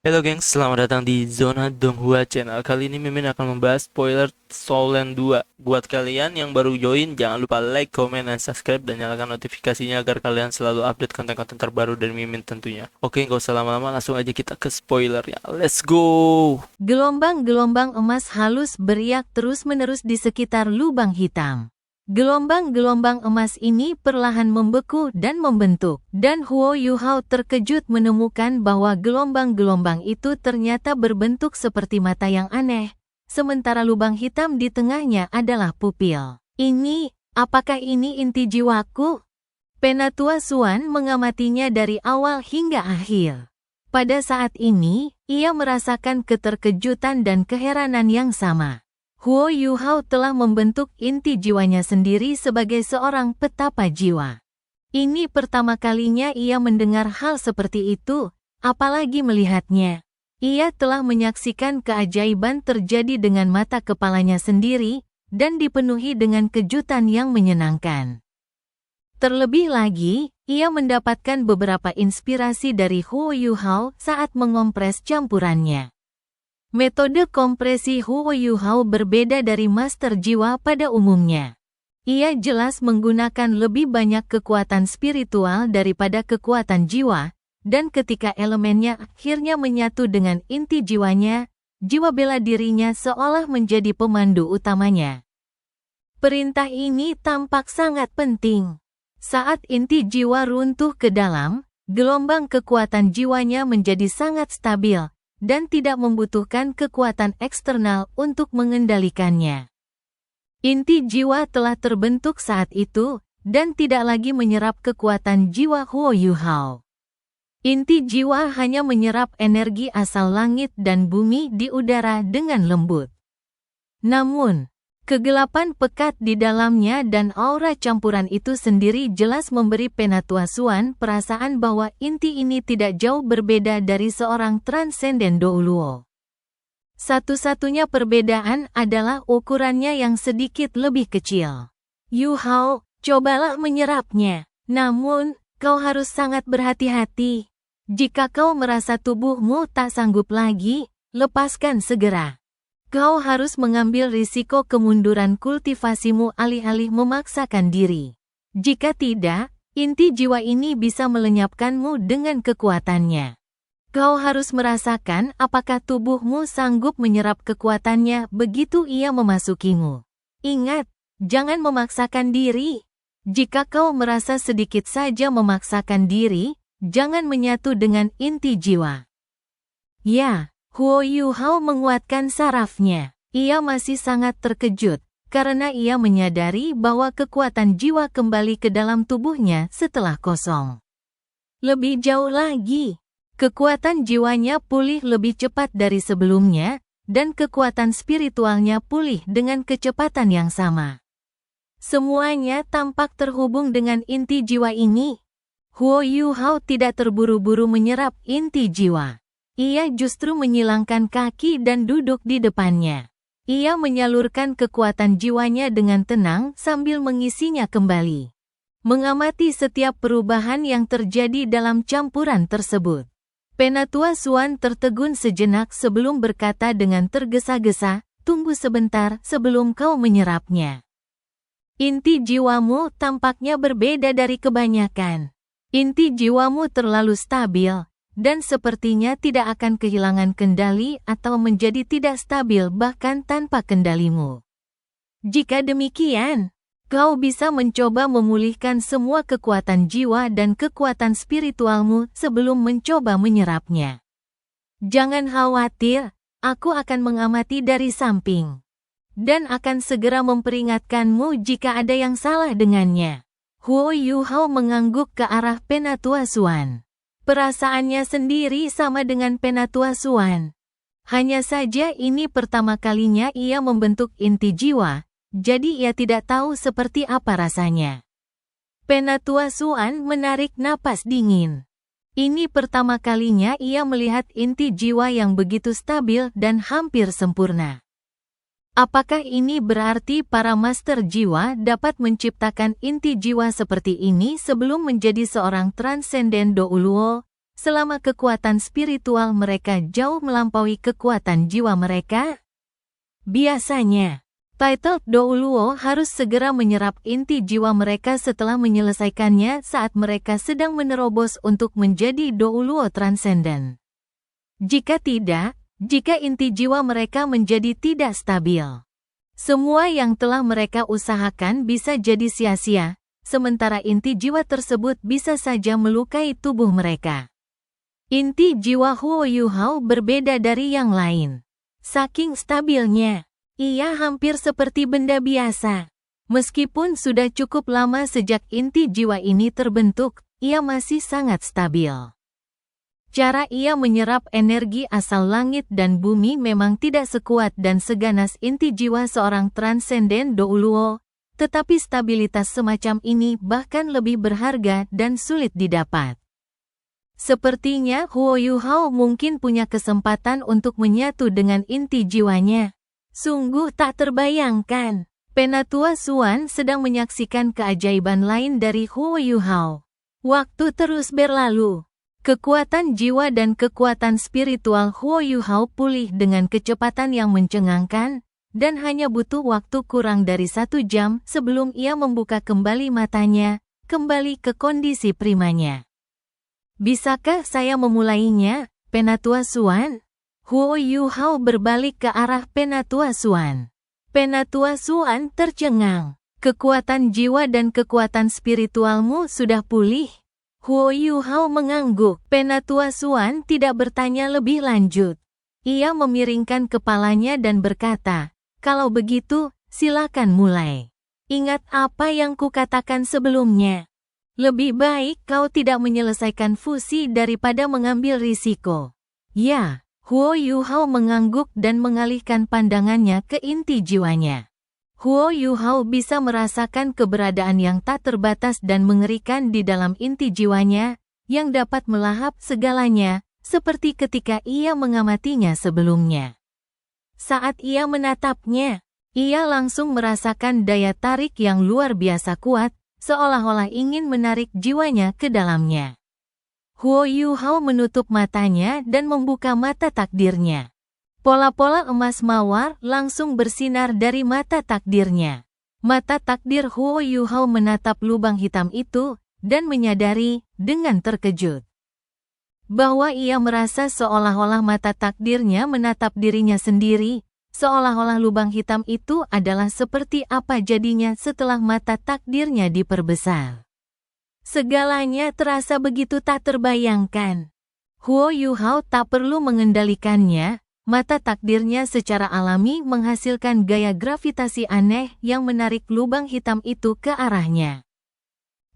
Halo gengs, selamat datang di Zona Donghua Channel. Kali ini Mimin akan membahas spoiler Soulland 2. Buat kalian yang baru join, jangan lupa like, comment, dan subscribe, dan nyalakan notifikasinya agar kalian selalu update konten-konten terbaru dari Mimin tentunya. Oke, nggak usah lama-lama, langsung aja kita ke spoilernya. Let's go! Gelombang-gelombang emas halus beriak terus-menerus di sekitar lubang hitam. Gelombang-gelombang emas ini perlahan membeku dan membentuk, dan Huo Yuhao terkejut menemukan bahwa gelombang-gelombang itu ternyata berbentuk seperti mata yang aneh, sementara lubang hitam di tengahnya adalah pupil. Apakah ini inti jiwaku? Penatua Suan mengamatinya dari awal hingga akhir. Pada saat ini, ia merasakan keterkejutan dan keheranan yang sama. Huo Yuhao telah membentuk inti jiwanya sendiri sebagai seorang petapa jiwa. Ini pertama kalinya ia mendengar hal seperti itu, apalagi melihatnya. Ia telah menyaksikan keajaiban terjadi dengan mata kepalanya sendiri, dan dipenuhi dengan kejutan yang menyenangkan. Terlebih lagi, ia mendapatkan beberapa inspirasi dari Huo Yuhao saat mengompres campurannya. Metode kompresi Huo Yuhao berbeda dari master jiwa pada umumnya. Ia jelas menggunakan lebih banyak kekuatan spiritual daripada kekuatan jiwa, dan ketika elemennya akhirnya menyatu dengan inti jiwanya, jiwa bela dirinya seolah menjadi pemandu utamanya. Perintah ini tampak sangat penting. Saat inti jiwa runtuh ke dalam, gelombang kekuatan jiwanya menjadi sangat stabil, dan tidak membutuhkan kekuatan eksternal untuk mengendalikannya. Inti jiwa telah terbentuk saat itu, dan tidak lagi menyerap kekuatan jiwa Huo Yuhao. Inti jiwa hanya menyerap energi asal langit dan bumi di udara dengan lembut. Namun, kegelapan pekat di dalamnya dan aura campuran itu sendiri jelas memberi Penatua Suan perasaan bahwa inti ini tidak jauh berbeda dari seorang transenden Douluo. Satu-satunya perbedaan adalah ukurannya yang sedikit lebih kecil. Yuhao, cobalah menyerapnya. Namun, kau harus sangat berhati-hati. Jika kau merasa tubuhmu tak sanggup lagi, lepaskan segera. Kau harus mengambil risiko kemunduran kultivasimu alih-alih memaksakan diri. Jika tidak, inti jiwa ini bisa melenyapkanmu dengan kekuatannya. Kau harus merasakan apakah tubuhmu sanggup menyerap kekuatannya begitu ia memasukimu. Ingat, jangan memaksakan diri. Jika kau merasa sedikit saja memaksakan diri, jangan menyatu dengan inti jiwa. Ya. Huo Yuhao menguatkan sarafnya. Ia masih sangat terkejut, karena ia menyadari bahwa kekuatan jiwa kembali ke dalam tubuhnya setelah kosong. Lebih jauh lagi, kekuatan jiwanya pulih lebih cepat dari sebelumnya, dan kekuatan spiritualnya pulih dengan kecepatan yang sama. Semuanya tampak terhubung dengan inti jiwa ini. Huo Yuhao tidak terburu-buru menyerap inti jiwa. Ia justru menyilangkan kaki dan duduk di depannya. Ia menyalurkan kekuatan jiwanya dengan tenang sambil mengisinya kembali. Mengamati setiap perubahan yang terjadi dalam campuran tersebut. Penatua Suan tertegun sejenak sebelum berkata dengan tergesa-gesa, "Tunggu sebentar sebelum kau menyerapnya. Inti jiwamu tampaknya berbeda dari kebanyakan. Inti jiwamu terlalu stabil, dan sepertinya tidak akan kehilangan kendali atau menjadi tidak stabil bahkan tanpa kendalimu. Jika demikian, kau bisa mencoba memulihkan semua kekuatan jiwa dan kekuatan spiritualmu sebelum mencoba menyerapnya. Jangan khawatir, aku akan mengamati dari samping. Dan akan segera memperingatkanmu jika ada yang salah dengannya." Huo Yuhao mengangguk ke arah Penatua Suan. Perasaannya sendiri sama dengan Penatua Suan. Hanya saja ini pertama kalinya ia membentuk inti jiwa, jadi ia tidak tahu seperti apa rasanya. Penatua Suan menarik napas dingin. Ini pertama kalinya ia melihat inti jiwa yang begitu stabil dan hampir sempurna. Apakah ini berarti para master jiwa dapat menciptakan inti jiwa seperti ini sebelum menjadi seorang transenden Douluo, selama kekuatan spiritual mereka jauh melampaui kekuatan jiwa mereka? Biasanya, title Douluo harus segera menyerap inti jiwa mereka setelah menyelesaikannya saat mereka sedang menerobos untuk menjadi Douluo transenden. Jika tidak, jika inti jiwa mereka menjadi tidak stabil, semua yang telah mereka usahakan bisa jadi sia-sia, sementara inti jiwa tersebut bisa saja melukai tubuh mereka. Inti jiwa Huo Yuhao berbeda dari yang lain. Saking stabilnya, ia hampir seperti benda biasa. Meskipun sudah cukup lama sejak inti jiwa ini terbentuk, ia masih sangat stabil. Cara ia menyerap energi asal langit dan bumi memang tidak sekuat dan seganas inti jiwa seorang transenden Douluo, tetapi stabilitas semacam ini bahkan lebih berharga dan sulit didapat. Sepertinya Huo Yuhao mungkin punya kesempatan untuk menyatu dengan inti jiwanya. Sungguh tak terbayangkan. Penatua Xuan sedang menyaksikan keajaiban lain dari Huo Yuhao. Waktu terus berlalu. Kekuatan jiwa dan kekuatan spiritual Huo Yuhao pulih dengan kecepatan yang mencengangkan, dan hanya butuh waktu kurang dari 1 jam sebelum ia membuka kembali matanya, kembali ke kondisi primanya. Bisakah saya memulainya, Penatua Xuan? Huo Yuhao berbalik ke arah Penatua Xuan. Penatua Xuan tercengang. Kekuatan jiwa dan kekuatan spiritualmu sudah pulih? Huo Yuhao mengangguk. Penatua Xuan tidak bertanya lebih lanjut. Ia memiringkan kepalanya dan berkata, "Kalau begitu, silakan mulai. Ingat apa yang kukatakan sebelumnya. Lebih baik kau tidak menyelesaikan fusi daripada mengambil risiko." Ya. Huo Yuhao mengangguk dan mengalihkan pandangannya ke inti jiwanya. Huo Yuhao bisa merasakan keberadaan yang tak terbatas dan mengerikan di dalam inti jiwanya, yang dapat melahap segalanya, seperti ketika ia mengamatinya sebelumnya. Saat ia menatapnya, ia langsung merasakan daya tarik yang luar biasa kuat, seolah-olah ingin menarik jiwanya ke dalamnya. Huo Yuhao menutup matanya dan membuka mata takdirnya. Pola-pola emas mawar langsung bersinar dari mata takdirnya. Mata takdir Huo Yuhao menatap lubang hitam itu, dan menyadari, dengan terkejut, bahwa ia merasa seolah-olah mata takdirnya menatap dirinya sendiri, seolah-olah lubang hitam itu adalah seperti apa jadinya setelah mata takdirnya diperbesar. Segalanya terasa begitu tak terbayangkan. Huo Yuhao tak perlu mengendalikannya, mata takdirnya secara alami menghasilkan gaya gravitasi aneh yang menarik lubang hitam itu ke arahnya.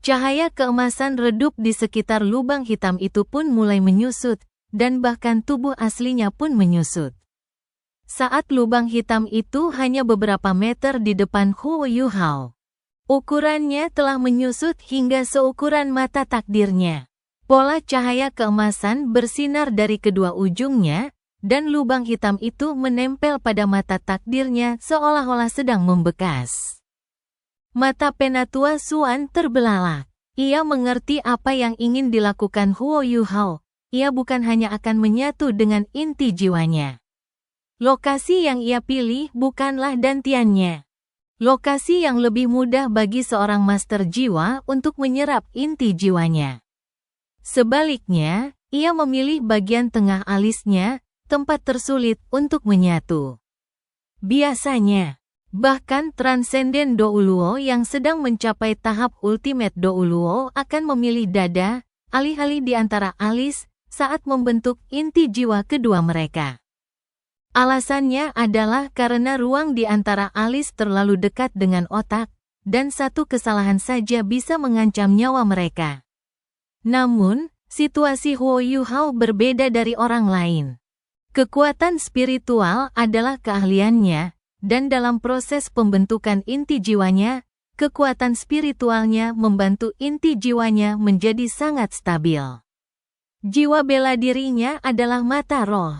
Cahaya keemasan redup di sekitar lubang hitam itu pun mulai menyusut, dan bahkan tubuh aslinya pun menyusut. Saat lubang hitam itu hanya beberapa meter di depan Huo Yuhao, ukurannya telah menyusut hingga seukuran mata takdirnya. Pola cahaya keemasan bersinar dari kedua ujungnya, dan lubang hitam itu menempel pada mata takdirnya seolah-olah sedang membekas. Mata Penatua Xuan terbelalak. Ia mengerti apa yang ingin dilakukan Huo Yuhao. Ia bukan hanya akan menyatu dengan inti jiwanya. Lokasi yang ia pilih bukanlah dantiannya. Lokasi yang lebih mudah bagi seorang master jiwa untuk menyerap inti jiwanya. Sebaliknya, ia memilih bagian tengah alisnya, tempat tersulit untuk menyatu. Biasanya, bahkan transenden Douluo yang sedang mencapai tahap ultimate Douluo akan memilih dada, alih-alih di antara alis, saat membentuk inti jiwa kedua mereka. Alasannya adalah karena ruang di antara alis terlalu dekat dengan otak, dan satu kesalahan saja bisa mengancam nyawa mereka. Namun, situasi Huo Yuhao berbeda dari orang lain. Kekuatan spiritual adalah keahliannya, dan dalam proses pembentukan inti jiwanya, kekuatan spiritualnya membantu inti jiwanya menjadi sangat stabil. Jiwa bela dirinya adalah mata roh.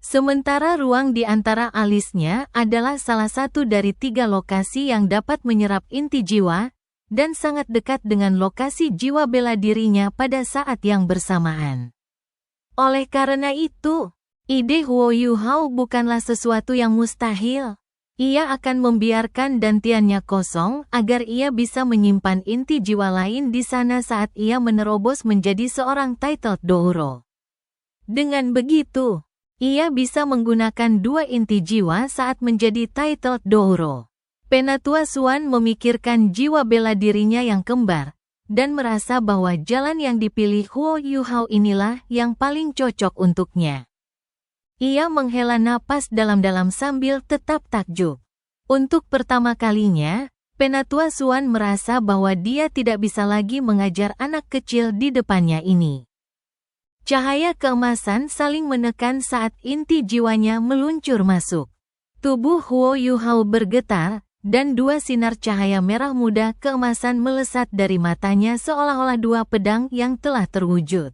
Sementara ruang di antara alisnya adalah salah satu dari 3 lokasi yang dapat menyerap inti jiwa, dan sangat dekat dengan lokasi jiwa bela dirinya pada saat yang bersamaan. Oleh karena itu, ide Huo Yuhao bukanlah sesuatu yang mustahil. Ia akan membiarkan dantiannya kosong agar ia bisa menyimpan inti jiwa lain di sana saat ia menerobos menjadi seorang titled Douro. Dengan begitu, ia bisa menggunakan dua inti jiwa saat menjadi titled Douro. Penatua Xuan memikirkan jiwa bela dirinya yang kembar, dan merasa bahwa jalan yang dipilih Huo Yuhao inilah yang paling cocok untuknya. Ia menghela napas dalam-dalam sambil tetap takjub. Untuk pertama kalinya, Penatua Xuan merasa bahwa dia tidak bisa lagi mengajar anak kecil di depannya ini. Cahaya keemasan saling menekan saat inti jiwanya meluncur masuk. Tubuh Huo Yuhao bergetar, dan dua sinar cahaya merah muda keemasan melesat dari matanya seolah-olah dua pedang yang telah terwujud.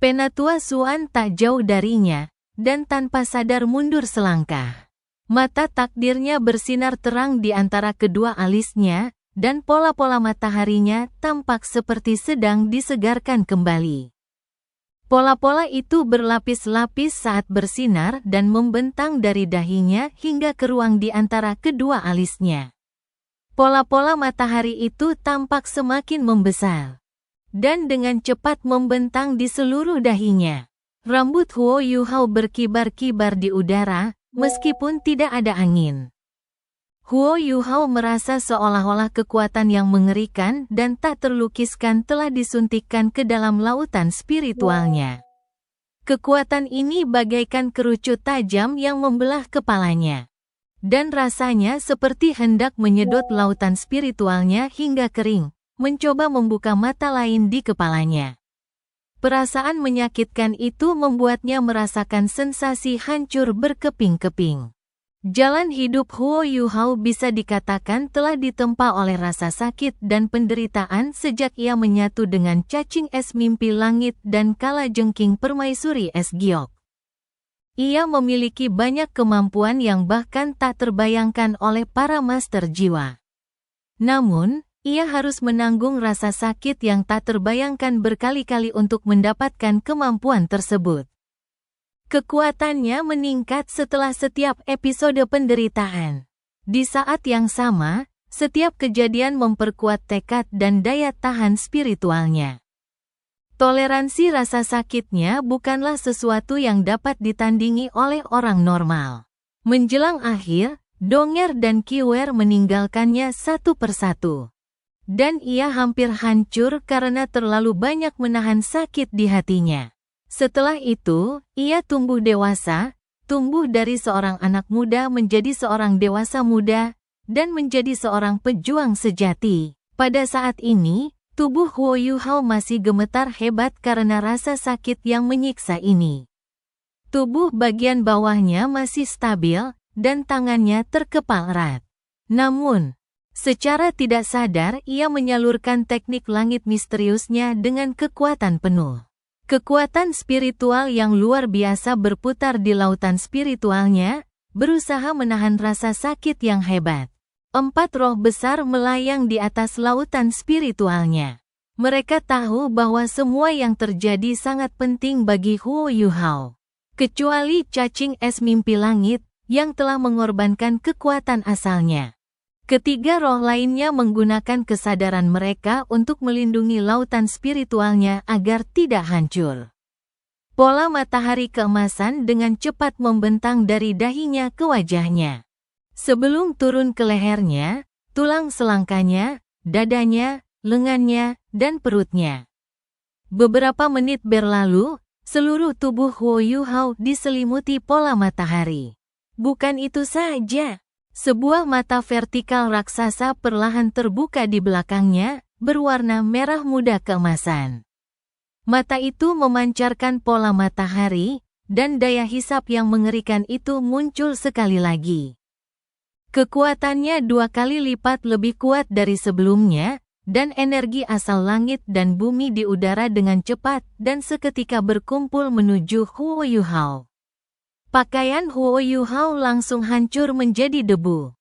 Penatua Xuan tak jauh darinya, dan tanpa sadar mundur selangkah. Mata takdirnya bersinar terang di antara kedua alisnya, dan pola-pola mataharinya tampak seperti sedang disegarkan kembali. Pola-pola itu berlapis-lapis saat bersinar dan membentang dari dahinya hingga ke ruang di antara kedua alisnya. Pola-pola matahari itu tampak semakin membesar, dan dengan cepat membentang di seluruh dahinya. Rambut Huo Yuhao berkibar-kibar di udara, meskipun tidak ada angin. Huo Yuhao merasa seolah-olah kekuatan yang mengerikan dan tak terlukiskan telah disuntikkan ke dalam lautan spiritualnya. Kekuatan ini bagaikan kerucut tajam yang membelah kepalanya. Dan rasanya seperti hendak menyedot lautan spiritualnya hingga kering, mencoba membuka mata lain di kepalanya. Perasaan menyakitkan itu membuatnya merasakan sensasi hancur berkeping-keping. Jalan hidup Huo Yuhao bisa dikatakan telah ditempa oleh rasa sakit dan penderitaan sejak ia menyatu dengan cacing es mimpi langit dan kalajengking permaisuri es giok. Ia memiliki banyak kemampuan yang bahkan tak terbayangkan oleh para master jiwa. Namun, ia harus menanggung rasa sakit yang tak terbayangkan berkali-kali untuk mendapatkan kemampuan tersebut. Kekuatannya meningkat setelah setiap episode penderitaan. Di saat yang sama, setiap kejadian memperkuat tekad dan daya tahan spiritualnya. Toleransi rasa sakitnya bukanlah sesuatu yang dapat ditandingi oleh orang normal. Menjelang akhir, Donger dan Kiwer meninggalkannya satu persatu. Dan ia hampir hancur karena terlalu banyak menahan sakit di hatinya. Setelah itu, ia tumbuh dewasa, tumbuh dari seorang anak muda menjadi seorang dewasa muda, dan menjadi seorang pejuang sejati. Pada saat ini, tubuh Huo Yuhao masih gemetar hebat karena rasa sakit yang menyiksa ini. Tubuh bagian bawahnya masih stabil, dan tangannya terkepal erat. Namun, secara tidak sadar ia menyalurkan teknik langit misteriusnya dengan kekuatan penuh. Kekuatan spiritual yang luar biasa berputar di lautan spiritualnya, berusaha menahan rasa sakit yang hebat. 4 roh besar melayang di atas lautan spiritualnya. Mereka tahu bahwa semua yang terjadi sangat penting bagi Huo Yuhao. Kecuali cacing es mimpi langit, yang telah mengorbankan kekuatan asalnya. Ketiga roh lainnya menggunakan kesadaran mereka untuk melindungi lautan spiritualnya agar tidak hancur. Pola matahari keemasan dengan cepat membentang dari dahinya ke wajahnya. Sebelum turun ke lehernya, tulang selangkanya, dadanya, lengannya, dan perutnya. Beberapa menit berlalu, seluruh tubuh Huo Yuhao diselimuti pola matahari. Bukan itu saja. Sebuah mata vertikal raksasa perlahan terbuka di belakangnya, berwarna merah muda keemasan. Mata itu memancarkan pola matahari, dan daya hisap yang mengerikan itu muncul sekali lagi. Kekuatannya 2 kali lipat lebih kuat dari sebelumnya, dan energi asal langit dan bumi di udara dengan cepat dan seketika berkumpul menuju Huo Yuhao. Pakaian Huo Yuhao langsung hancur menjadi debu.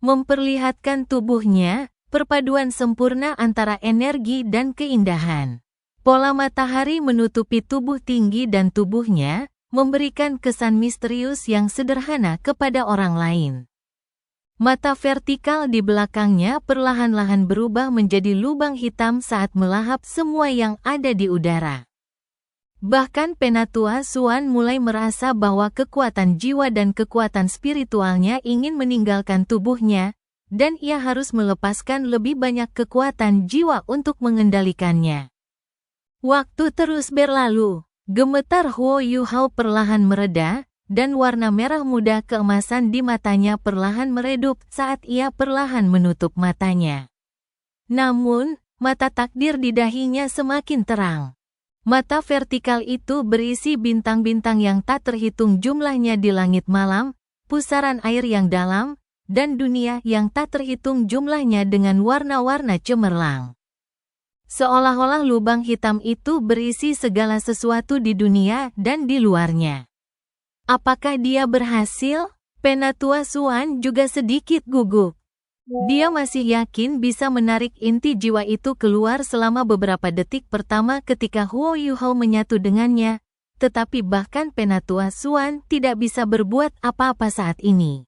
Memperlihatkan tubuhnya, perpaduan sempurna antara energi dan keindahan. Pola matahari menutupi tubuh tinggi dan tubuhnya, memberikan kesan misterius yang sederhana kepada orang lain. Mata vertikal di belakangnya perlahan-lahan berubah menjadi lubang hitam saat melahap semua yang ada di udara. Bahkan Penatua Suan mulai merasa bahwa kekuatan jiwa dan kekuatan spiritualnya ingin meninggalkan tubuhnya, dan ia harus melepaskan lebih banyak kekuatan jiwa untuk mengendalikannya. Waktu terus berlalu, gemetar Huo Yuhao perlahan mereda, dan warna merah muda keemasan di matanya perlahan meredup saat ia perlahan menutup matanya. Namun, mata takdir di dahinya semakin terang. Mata vertikal itu berisi bintang-bintang yang tak terhitung jumlahnya di langit malam, pusaran air yang dalam, dan dunia yang tak terhitung jumlahnya dengan warna-warna cemerlang. Seolah-olah lubang hitam itu berisi segala sesuatu di dunia dan di luarnya. Apakah dia berhasil? Penatua Suan juga sedikit gugup. Dia masih yakin bisa menarik inti jiwa itu keluar selama beberapa detik pertama ketika Huo Yuhao menyatu dengannya, tetapi bahkan Penatua Suan tidak bisa berbuat apa-apa saat ini.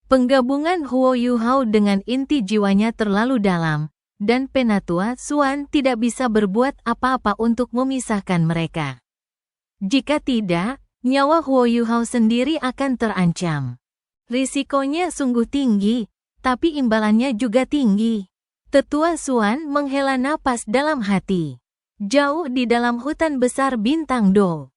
Penggabungan Huo Yuhao dengan inti jiwanya terlalu dalam, dan Penatua Suan tidak bisa berbuat apa-apa untuk memisahkan mereka. Jika tidak, nyawa Huo Yuhao sendiri akan terancam. Risikonya sungguh tinggi, tapi imbalannya juga tinggi. Tetua Suan menghela napas dalam hati. Jauh di dalam hutan besar bintang Do.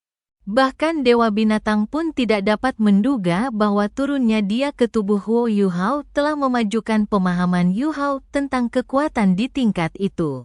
Bahkan Dewa Binatang pun tidak dapat menduga bahwa turunnya dia ke tubuh Huo Yuhao telah memajukan pemahaman Yuhao tentang kekuatan di tingkat itu.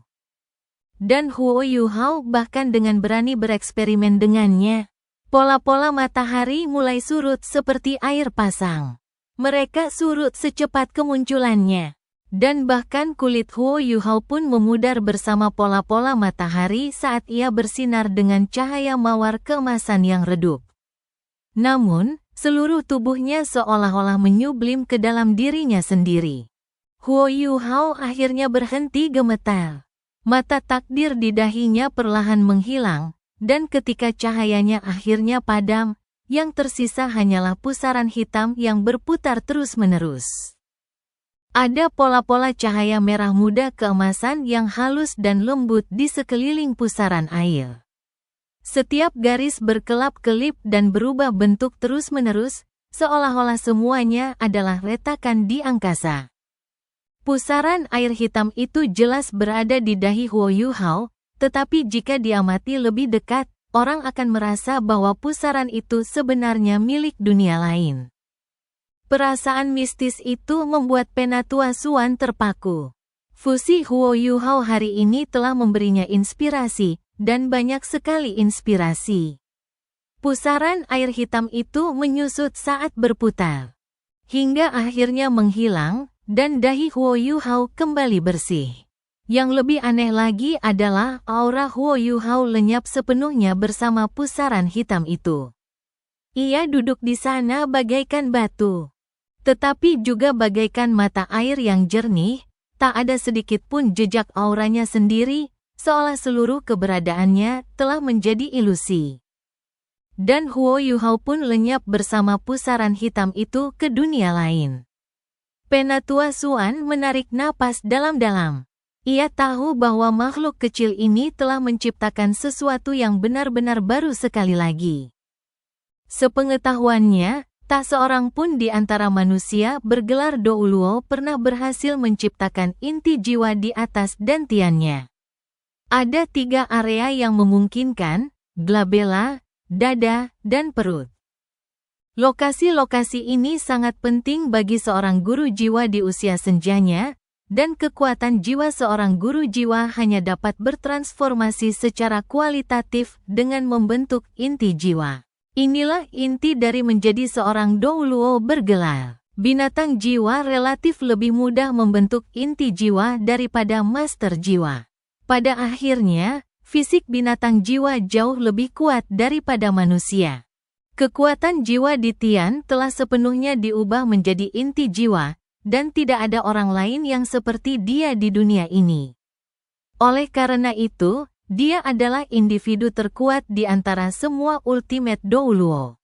Dan Huo Yuhao bahkan dengan berani bereksperimen dengannya. Pola-pola matahari mulai surut seperti air pasang. Mereka surut secepat kemunculannya. Dan bahkan kulit Huo Yuhao pun memudar bersama pola-pola matahari saat ia bersinar dengan cahaya mawar keemasan yang redup. Namun, seluruh tubuhnya seolah-olah menyublim ke dalam dirinya sendiri. Huo Yuhao akhirnya berhenti gemetar. Mata takdir di dahinya perlahan menghilang, dan ketika cahayanya akhirnya padam, yang tersisa hanyalah pusaran hitam yang berputar terus-menerus. Ada pola-pola cahaya merah muda keemasan yang halus dan lembut di sekeliling pusaran air. Setiap garis berkelap-kelip dan berubah bentuk terus-menerus, seolah-olah semuanya adalah retakan di angkasa. Pusaran air hitam itu jelas berada di dahi Huo Yuhao, tetapi jika diamati lebih dekat, orang akan merasa bahwa pusaran itu sebenarnya milik dunia lain. Perasaan mistis itu membuat Penatua Suan terpaku. Fusi Huo Yuhao hari ini telah memberinya inspirasi, dan banyak sekali inspirasi. Pusaran air hitam itu menyusut saat berputar, hingga akhirnya menghilang, dan dahi Huo Yuhao kembali bersih. Yang lebih aneh lagi adalah aura Huo Yuhao lenyap sepenuhnya bersama pusaran hitam itu. Ia duduk di sana bagaikan batu. Tetapi juga bagaikan mata air yang jernih, tak ada sedikit pun jejak auranya sendiri, seolah seluruh keberadaannya telah menjadi ilusi. Dan Huo Yuhao pun lenyap bersama pusaran hitam itu ke dunia lain. Penatua Suan menarik napas dalam-dalam. Ia tahu bahwa makhluk kecil ini telah menciptakan sesuatu yang benar-benar baru sekali lagi. Sepengetahuannya, tak seorang pun di antara manusia bergelar Douluo pernah berhasil menciptakan inti jiwa di atas dantiannya. Ada 3 area yang memungkinkan, glabella, dada, dan perut. Lokasi-lokasi ini sangat penting bagi seorang guru jiwa di usia senjanya, dan kekuatan jiwa seorang guru jiwa hanya dapat bertransformasi secara kualitatif dengan membentuk inti jiwa. Inilah inti dari menjadi seorang Douluo bergelar. Binatang jiwa relatif lebih mudah membentuk inti jiwa daripada master jiwa. Pada akhirnya, fisik binatang jiwa jauh lebih kuat daripada manusia. Kekuatan jiwa di Tian telah sepenuhnya diubah menjadi inti jiwa, dan tidak ada orang lain yang seperti dia di dunia ini. Oleh karena itu, Dia adalah individu terkuat di antara semua Ultimate Douluo.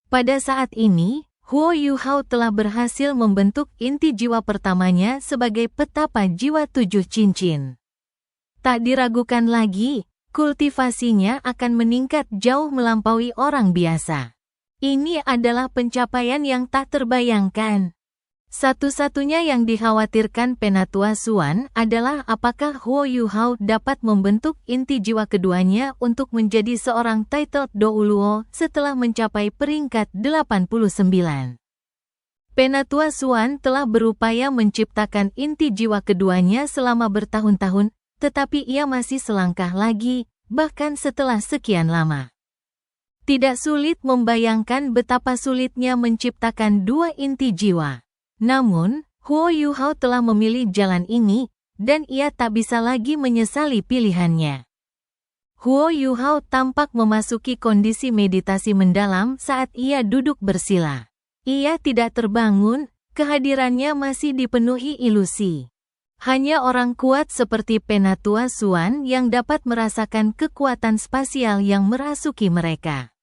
Pada saat ini, Huo Yuhao telah berhasil membentuk inti jiwa pertamanya sebagai petapa jiwa 7 cincin. Tak diragukan lagi, kultivasinya akan meningkat jauh melampaui orang biasa. Ini adalah pencapaian yang tak terbayangkan. Satu-satunya yang dikhawatirkan Penatua Xuan adalah apakah Huo Yuhao dapat membentuk inti jiwa keduanya untuk menjadi seorang titled Douluo setelah mencapai peringkat 89. Penatua Xuan telah berupaya menciptakan inti jiwa keduanya selama bertahun-tahun, tetapi ia masih selangkah lagi, bahkan setelah sekian lama. Tidak sulit membayangkan betapa sulitnya menciptakan dua inti jiwa. Namun, Huo Yuhao telah memilih jalan ini, dan ia tak bisa lagi menyesali pilihannya. Huo Yuhao tampak memasuki kondisi meditasi mendalam saat ia duduk bersila. Ia tidak terbangun, kehadirannya masih dipenuhi ilusi. Hanya orang kuat seperti Penatua Xuan yang dapat merasakan kekuatan spasial yang merasuki mereka.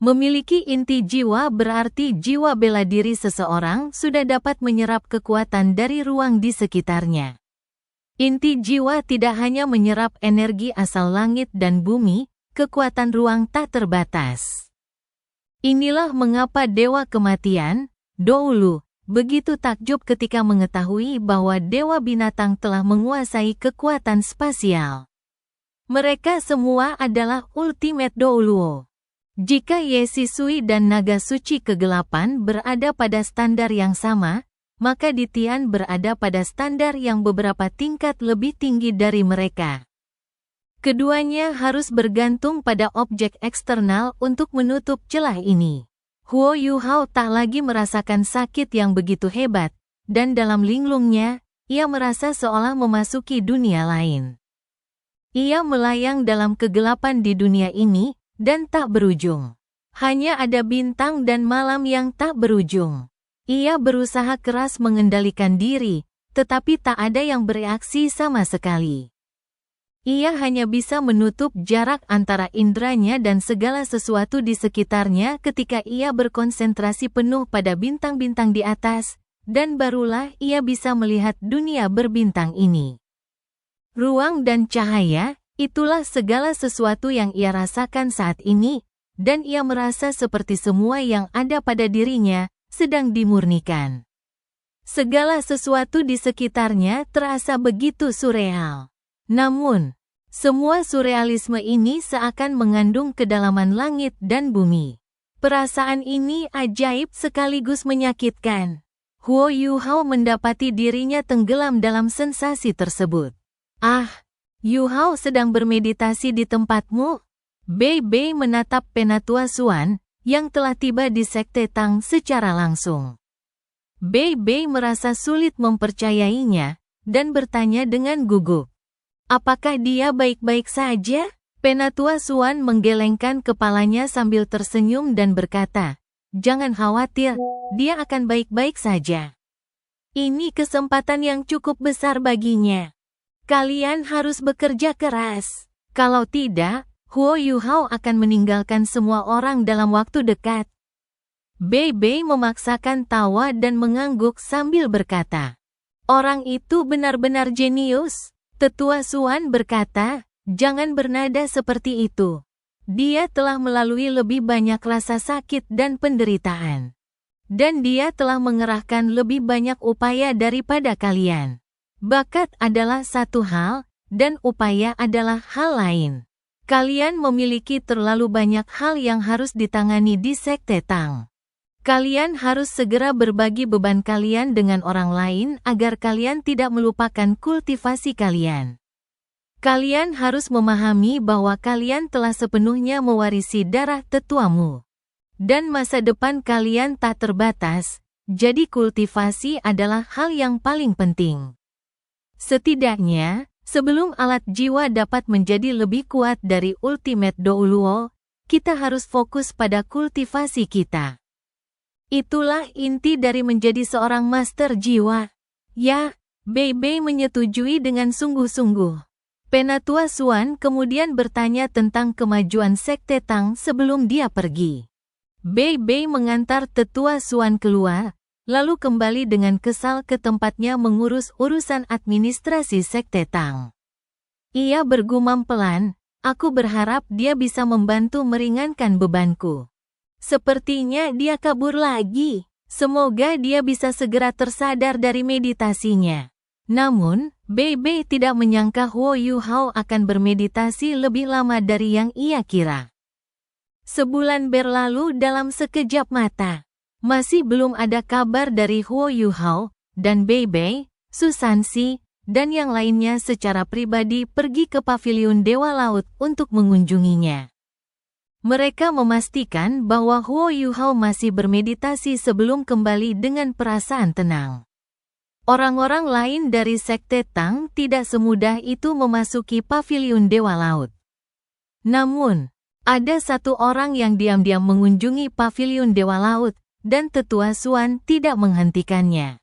Memiliki inti jiwa berarti jiwa bela diri seseorang sudah dapat menyerap kekuatan dari ruang di sekitarnya. Inti jiwa tidak hanya menyerap energi asal langit dan bumi, kekuatan ruang tak terbatas. Inilah mengapa Dewa Kematian, Doulu, begitu takjub ketika mengetahui bahwa Dewa Binatang telah menguasai kekuatan spasial. Mereka semua adalah Ultimate Douluo. Jika Ye Shisui dan Naga Suci Kegelapan berada pada standar yang sama, maka Ditian berada pada standar yang beberapa tingkat lebih tinggi dari mereka. Keduanya harus bergantung pada objek eksternal untuk menutup celah ini. Huo Yuhao tak lagi merasakan sakit yang begitu hebat, dan dalam linglungnya, ia merasa seolah memasuki dunia lain. Ia melayang dalam kegelapan di dunia ini, dan tak berujung. Hanya ada bintang dan malam yang tak berujung. Ia berusaha keras mengendalikan diri, tetapi tak ada yang bereaksi sama sekali. Ia hanya bisa menutup jarak antara indranya dan segala sesuatu di sekitarnya ketika ia berkonsentrasi penuh pada bintang-bintang di atas, dan barulah ia bisa melihat dunia berbintang ini. Ruang dan cahaya, itulah segala sesuatu yang ia rasakan saat ini, dan ia merasa seperti semua yang ada pada dirinya sedang dimurnikan. Segala sesuatu di sekitarnya terasa begitu surreal. Namun, semua surrealisme ini seakan mengandung kedalaman langit dan bumi. Perasaan ini ajaib sekaligus menyakitkan. Huo Yuhao mendapati dirinya tenggelam dalam sensasi tersebut. Ah! Yuhao sedang bermeditasi di tempatmu? Bei Bei menatap Penatua Xuan, yang telah tiba di Sekte Tang secara langsung. Bei Bei merasa sulit mempercayainya, dan bertanya dengan gugup. Apakah dia baik-baik saja? Penatua Xuan menggelengkan kepalanya sambil tersenyum dan berkata, "Jangan khawatir, dia akan baik-baik saja. Ini kesempatan yang cukup besar baginya. Kalian harus bekerja keras. Kalau tidak, Huo Yuhao akan meninggalkan semua orang dalam waktu dekat." Bei Bei memaksakan tawa dan mengangguk sambil berkata, "Orang itu benar-benar jenius." Tetua Xuan berkata, "Jangan bernada seperti itu. Dia telah melalui lebih banyak rasa sakit dan penderitaan. Dan dia telah mengerahkan lebih banyak upaya daripada kalian. Bakat adalah satu hal, dan upaya adalah hal lain. Kalian memiliki terlalu banyak hal yang harus ditangani di Sekte Tang. Kalian harus segera berbagi beban kalian dengan orang lain agar kalian tidak melupakan kultivasi kalian. Kalian harus memahami bahwa kalian telah sepenuhnya mewarisi darah tetuamu. Dan masa depan kalian tak terbatas, jadi kultivasi adalah hal yang paling penting. Setidaknya, sebelum alat jiwa dapat menjadi lebih kuat dari Ultimate Douluo, kita harus fokus pada kultivasi kita. Itulah inti dari menjadi seorang master jiwa." Ya, Bei Bei menyetujui dengan sungguh-sungguh. Penatua Xuan kemudian bertanya tentang kemajuan Sekte Tang sebelum dia pergi. Bei Bei mengantar Tetua Xuan keluar, lalu kembali dengan kesal ke tempatnya mengurus urusan administrasi Sekte Tang. Ia bergumam pelan, "Aku berharap dia bisa membantu meringankan bebanku. Sepertinya dia kabur lagi. Semoga dia bisa segera tersadar dari meditasinya." Namun, Bei Bei tidak menyangka Huo Yuhao akan bermeditasi lebih lama dari yang ia kira. Sebulan berlalu dalam sekejap mata. Masih belum ada kabar dari Huo Yuhao, dan Bei Bei, Susansi, dan yang lainnya secara pribadi pergi ke paviliun Dewa Laut untuk mengunjunginya. Mereka memastikan bahwa Huo Yuhao masih bermeditasi sebelum kembali dengan perasaan tenang. Orang-orang lain dari Sekte Tang tidak semudah itu memasuki paviliun Dewa Laut. Namun, ada satu orang yang diam-diam mengunjungi paviliun Dewa Laut, dan Tetua Xuan tidak menghentikannya.